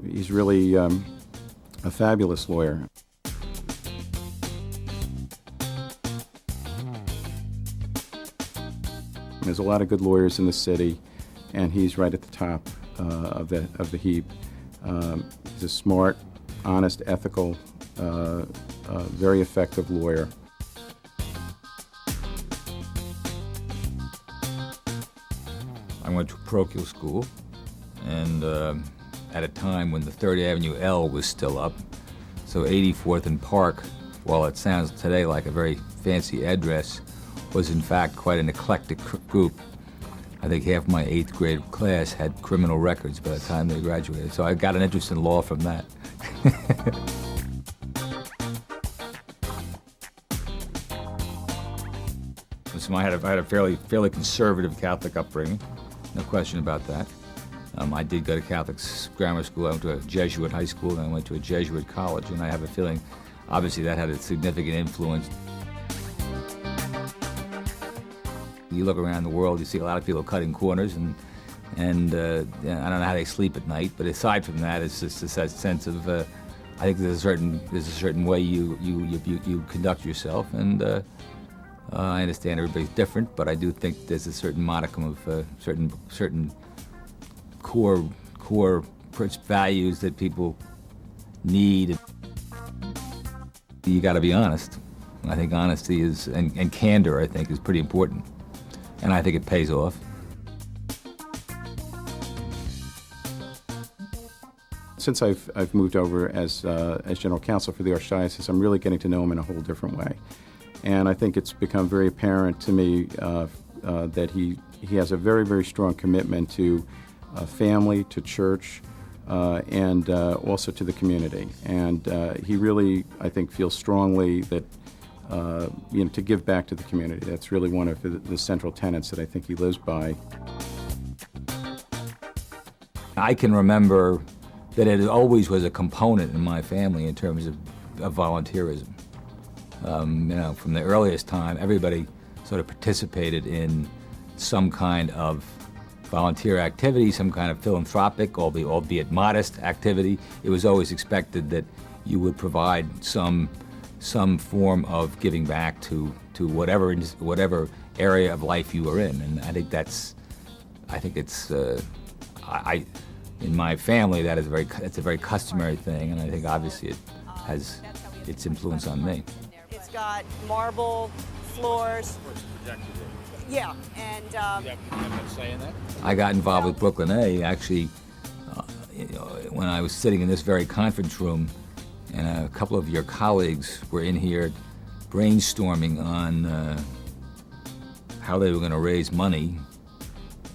he's really a fabulous lawyer. There's a lot of good lawyers in the city, and he's right at the top of the heap. He's a smart, honest, ethical, very effective lawyer. I went to parochial school, and at a time when the 3rd Avenue L was still up, so 84th and Park, while it sounds today like a very fancy address, was in fact quite an eclectic group. I think half my 8th grade class had criminal records by the time they graduated, so I got an interest in law from that. So I had a fairly conservative Catholic upbringing, no question about that. I did go to Catholic grammar school. I went to a Jesuit high school, and I went to a Jesuit college, and I have a feeling, obviously, that had a significant influence. You look around the world, you see a lot of people cutting corners, and I don't know how they sleep at night. But aside from that, it's just this sense of I think there's a certain way you conduct yourself, and I understand everybody's different, but I do think there's a certain modicum of certain core values that people need. You got to be honest. I think honesty is and candor, I think, is pretty important. And I think it pays off. Since I've moved over as general counsel for the Archdiocese, I'm really getting to know him in a whole different way. And I think it's become very apparent to me that he has a very, very strong commitment to family, to church, and also to the community. And he really, I think, feels strongly that to give back to the community. That's really one of the central tenets that I think he lives by. I can remember that it always was a component in my family in terms of volunteerism. From the earliest time, everybody sort of participated in some kind of volunteer activity, some kind of philanthropic, albeit modest activity. It was always expected that you would provide some form of giving back to whatever area of life you were in, and I think it's in my family that's a very customary thing, and I think obviously it has its influence on me. It's got marble floors. Yeah, and saying that? I got involved with Brooklyn A actually when I was sitting in this very conference room, and a couple of your colleagues were in here brainstorming on how they were going to raise money,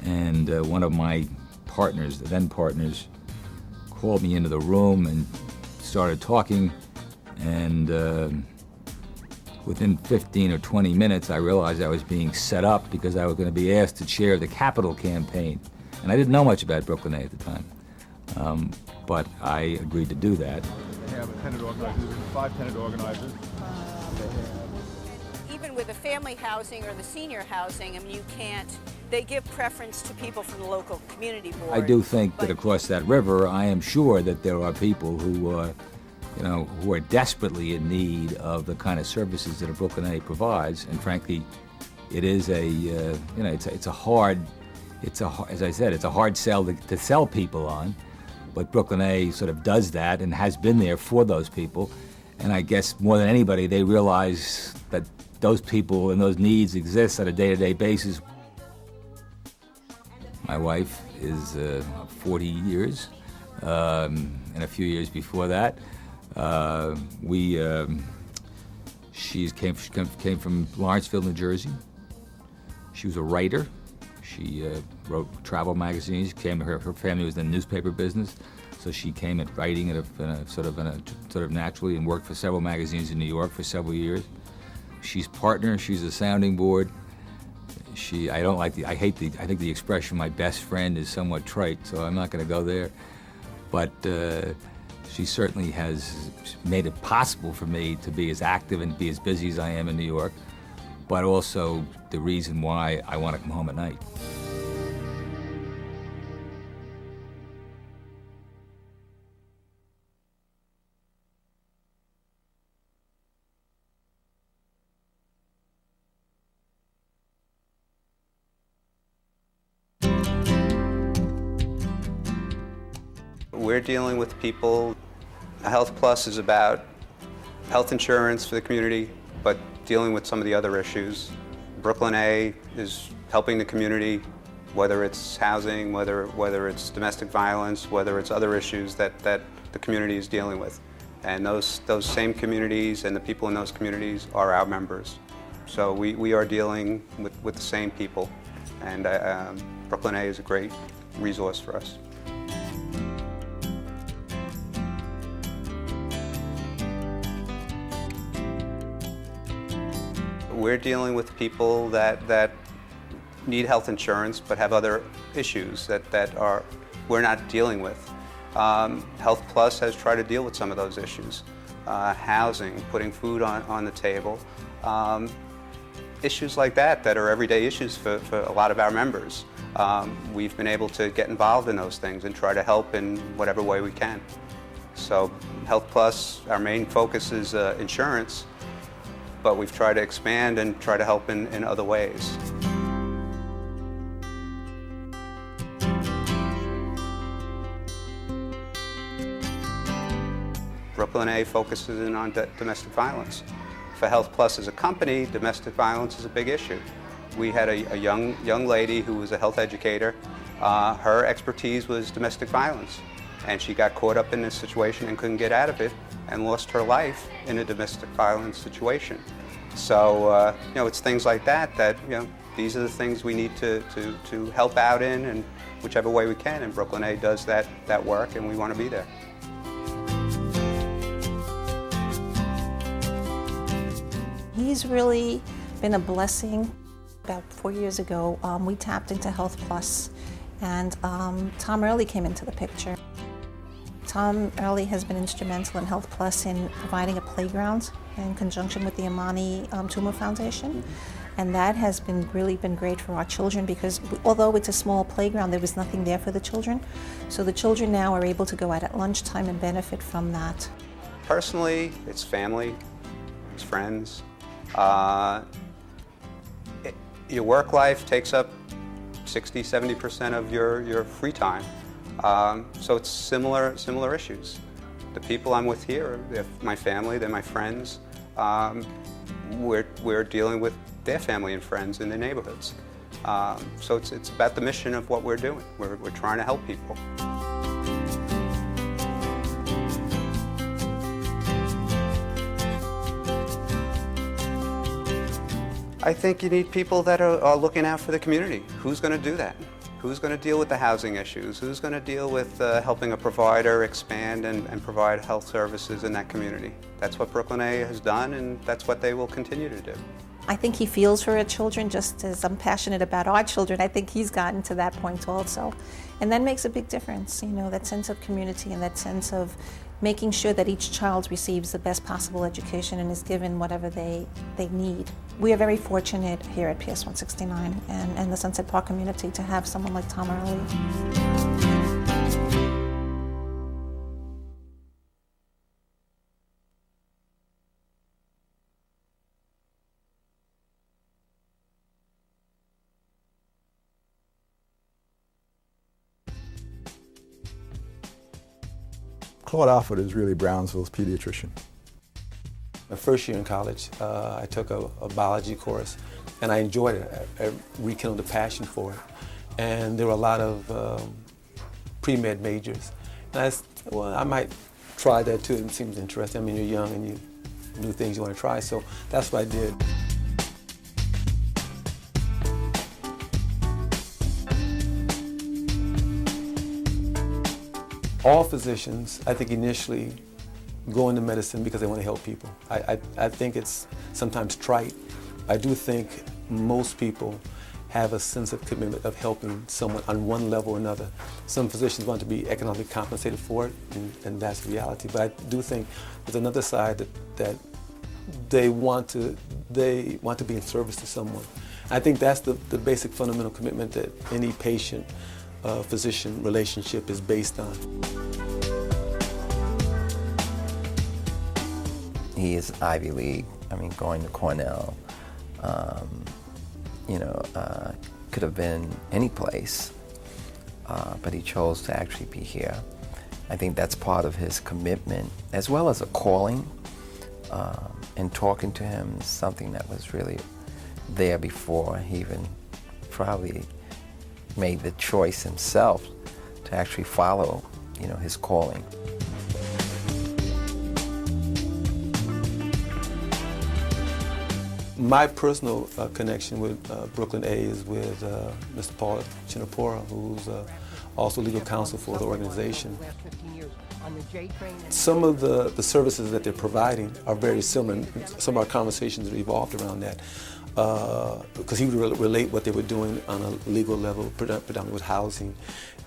and one of my partners, the then partners, called me into the room and started talking, and within 15 or 20 minutes I realized I was being set up because I was going to be asked to chair the capital campaign, and I didn't know much about Brooklyn A at the time, but I agreed to do that. They have a tenant organizer, 5 tenant organizers. Even with the family housing or the senior housing, I mean, they give preference to people from the local community board. I do think that across that river, I am sure that there are people who are desperately in need of the kind of services that a Brooklyn A provides, and frankly, it is it's a hard sell to sell people on. But Brooklyn A sort of does that and has been there for those people. And I guess more than anybody, they realize that those people and those needs exist on a day-to-day basis. My wife is 40 years, and a few years before that, she came from Lawrenceville, New Jersey. She was a writer. She wrote travel magazines. Her family was in the newspaper business, so she came at writing sort of naturally, and worked for several magazines in New York for several years. She's partner. She's a sounding board. I think the expression "my best friend" is somewhat trite, so I'm not going to go there. But she certainly has made it possible for me to be as active and be as busy as I am in New York, but also the reason why I want to come home at night. We're dealing with people. HealthPlus is about health insurance for the community, but dealing with some of the other issues. Brooklyn A is helping the community, whether it's housing, whether it's domestic violence, whether it's other issues that the community is dealing with. And those same communities and the people in those communities are our members. So we are dealing with the same people, and Brooklyn A is a great resource for us. We're dealing with people that need health insurance but have other issues that we're not dealing with. HealthPlus has tried to deal with some of those issues. Housing, putting food on the table, issues like that are everyday issues for a lot of our members. We've been able to get involved in those things and try to help in whatever way we can. So HealthPlus, our main focus is insurance, but we've tried to expand and try to help in other ways. Brooklyn A focuses in on domestic violence. For HealthPlus as a company, domestic violence is a big issue. We had a young lady who was a health educator. Her expertise was domestic violence, and she got caught up in this situation and couldn't get out of it and lost her life in a domestic violence situation. So, it's things like that these are the things we need to help out in whichever way we can, and Brooklyn A does that work, and we want to be there. He's really been a blessing. About 4 years ago, we tapped into HealthPlus, and Tom Early came into the picture. Tom Early has been instrumental in HealthPlus in providing a playground in conjunction with the Amani Tumor Foundation. And that has really been great for our children because although it's a small playground, there was nothing there for the children. So the children now are able to go out at lunchtime and benefit from that. Personally, it's family, it's friends. Your work life takes up 60-70% of your free time. So it's similar issues. The people I'm with here, they're my family, they're my friends. We're dealing with their family and friends in their neighborhoods. So it's about the mission of what we're doing. We're trying to help people. I think you need people that are looking out for the community. Who's going to do that? Who's going to deal with the housing issues? Who's going to deal with helping a provider expand and provide health services in that community? That's what Brooklyn A has done, and that's what they will continue to do. I think he feels for our children just as I'm passionate about our children. I think he's gotten to that point also. And that makes a big difference, that sense of community and that sense of making sure that each child receives the best possible education and is given whatever they need. We are very fortunate here at PS 169 and the Sunset Park community to have someone like Tom Early. Claude Offord is really Brownsville's pediatrician. My first year in college, I took a biology course, and I enjoyed it. I rekindled a passion for it. And there were a lot of pre-med majors. And I might try that too. It seems interesting. I mean, you're young and you do things you want to try, so that's what I did. All physicians, I think, initially go into medicine because they want to help people. I think it's sometimes trite. I do think most people have a sense of commitment of helping someone on one level or another. Some physicians want to be economically compensated for it, and that's the reality. But I do think there's another side that they want to be in service to someone. I think that's the basic fundamental commitment that any patient-physician relationship is based on. He is Ivy League, going to Cornell. Could have been any place, but he chose to actually be here. I think that's part of his commitment, as well as a calling. And talking to him is something that was really there before he even probably made the choice himself to actually follow, his calling. My personal connection with Brooklyn A is with Mr. Paul Chinapora, who's also legal counsel for the organization. Some of the services that they're providing are very similar, and some of our conversations revolved around that. Because he would relate what they were doing on a legal level, predominantly with housing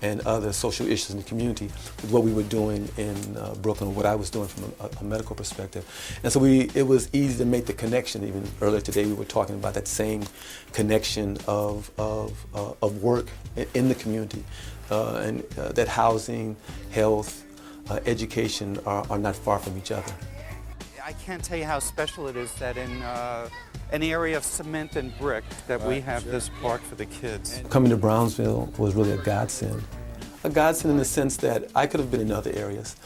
and other social issues in the community, with what we were doing in Brooklyn, what I was doing from a medical perspective. And so it was easy to make the connection. Even earlier today, we were talking about that same connection of work in the community, and that housing, health, education are not far from each other. I can't tell you how special it is that in an area of cement and brick that we have this park for the kids. Coming to Brownsville was really a godsend. A godsend in the sense that I could have been in other areas.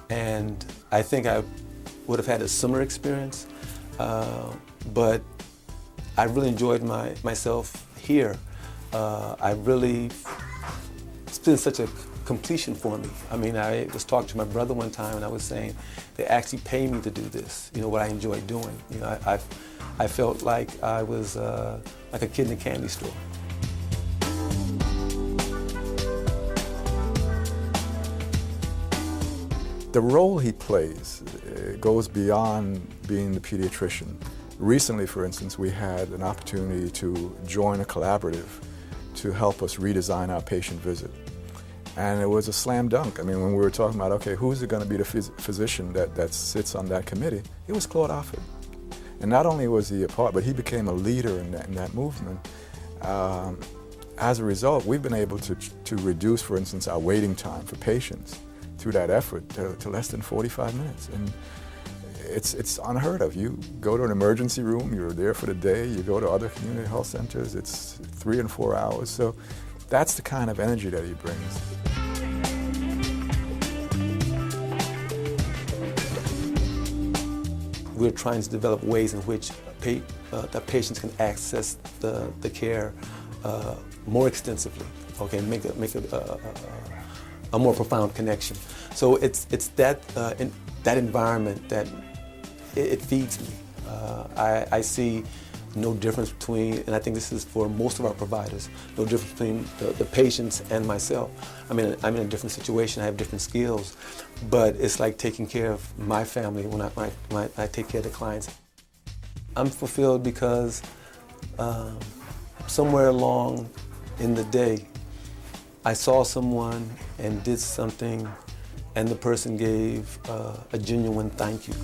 And I think I would have had a similar experience. But I really enjoyed myself here. It's been such a completion for me. I mean, I was talking to my brother one time and I was saying, they actually pay me to do this, what I enjoy doing. I felt like I was like a kid in a candy store. The role he plays goes beyond being the pediatrician. Recently, for instance, we had an opportunity to join a collaborative to help us redesign our patient visit. And it was a slam dunk. I mean, when we were talking about, okay, who's going to be the physician that sits on that committee, it was Claude Offord. And not only was he a part, but he became a leader in that movement. As a result, we've been able to reduce, for instance, our waiting time for patients through that effort to less than 45 minutes. And it's unheard of. You go to an emergency room, you're there for the day, you go to other community health centers, it's 3 and 4 hours. So that's the kind of energy that he brings. We're trying to develop ways in which that patients can access the care more extensively, okay, make a more profound connection. So it's that environment that it feeds me. I see no difference between, and I think this is for most of our providers, no difference between the patients and myself. I mean, I'm in a different situation, I have different skills, but it's like taking care of my family when I take care of the clients. I'm fulfilled because somewhere along in the day, I saw someone and did something, and the person gave a genuine thank you.